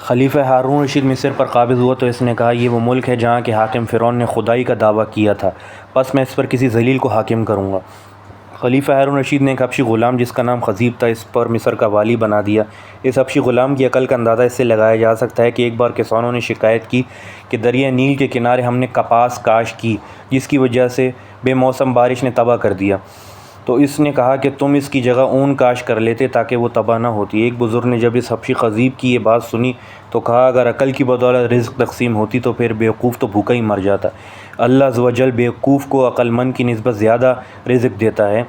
خلیفہ ہارون رشید مصر پر قابض ہوا تو اس نے کہا یہ وہ ملک ہے جہاں کے حاکم فرعون نے خدائی کا دعویٰ کیا تھا، پس میں اس پر کسی ذلیل کو حاکم کروں گا۔ خلیفہ ہارون رشید نے ایک حبشی غلام جس کا نام خضیب تھا اس پر مصر کا والی بنا دیا۔ اس حبشی غلام کی عقل کا اندازہ اس سے لگایا جا سکتا ہے کہ ایک بار کسانوں نے شکایت کی کہ دریا نیل کے کنارے ہم نے کپاس کاشت کی جس کی وجہ سے بے موسم بارش نے تباہ کر دیا، تو اس نے کہا کہ تم اس کی جگہ اون کاشت کر لیتے تاکہ وہ تباہ نہ ہوتی۔ ایک بزرگ نے جب اس حبشی خضیب کی یہ بات سنی تو کہا اگر عقل کی بدولت رزق تقسیم ہوتی تو پھر بیوقوف تو بھوکا ہی مر جاتا۔ اللہ عز و جل بیوقوف کو عقل مند کی نسبت زیادہ رزق دیتا ہے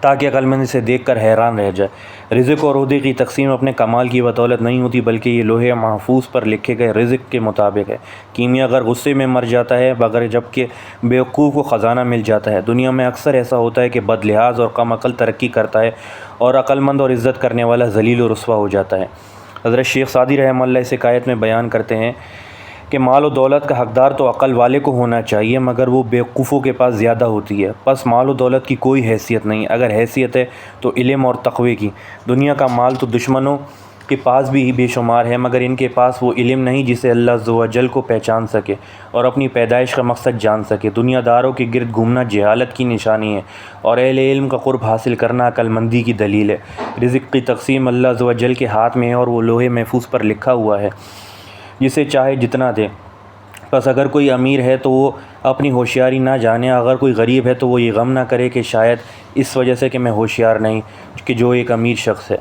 تاکہ عقل مند اسے دیکھ کر حیران رہ جائے۔ رزق اور عہدے کی تقسیم اپنے کمال کی بدولت نہیں ہوتی بلکہ یہ لوح محفوظ پر لکھے گئے رزق کے مطابق ہے۔ کیمیا اگر غصے میں مر جاتا ہے مگر جبکہ بیوقوف کو خزانہ مل جاتا ہے۔ دنیا میں اکثر ایسا ہوتا ہے کہ بد لحاظ اور کم عقل ترقی کرتا ہے اور عقل مند اور عزت کرنے والا ذلیل و رسوا ہو جاتا ہے۔ حضرت شیخ سعدی رحمہ اللہ اس حکایت میں بیان کرتے ہیں کہ مال و دولت کا حقدار تو عقل والے کو ہونا چاہیے مگر وہ بیوقوفوں کے پاس زیادہ ہوتی ہے۔ پس مال و دولت کی کوئی حیثیت نہیں، اگر حیثیت ہے تو علم اور تقوی کی۔ دنیا کا مال تو دشمنوں کے پاس بھی بے شمار ہے مگر ان کے پاس وہ علم نہیں جسے اللہ عز و جل کو پہچان سکے اور اپنی پیدائش کا مقصد جان سکے۔ دنیا داروں کے گرد گھومنا جہالت کی نشانی ہے اور اہل علم کا قرب حاصل کرنا عقل مندی کی دلیل ہے۔ رزق کی تقسیم اللہ عز و جل کے ہاتھ میں ہے اور وہ لوح محفوظ پر لکھا ہوا ہے، جسے چاہے جتنا دے۔ بس اگر کوئی امیر ہے تو وہ اپنی ہوشیاری نہ جانے، اگر کوئی غریب ہے تو وہ یہ غم نہ کرے کہ شاید اس وجہ سے کہ میں ہوشیار نہیں کہ جو ایک امیر شخص ہے۔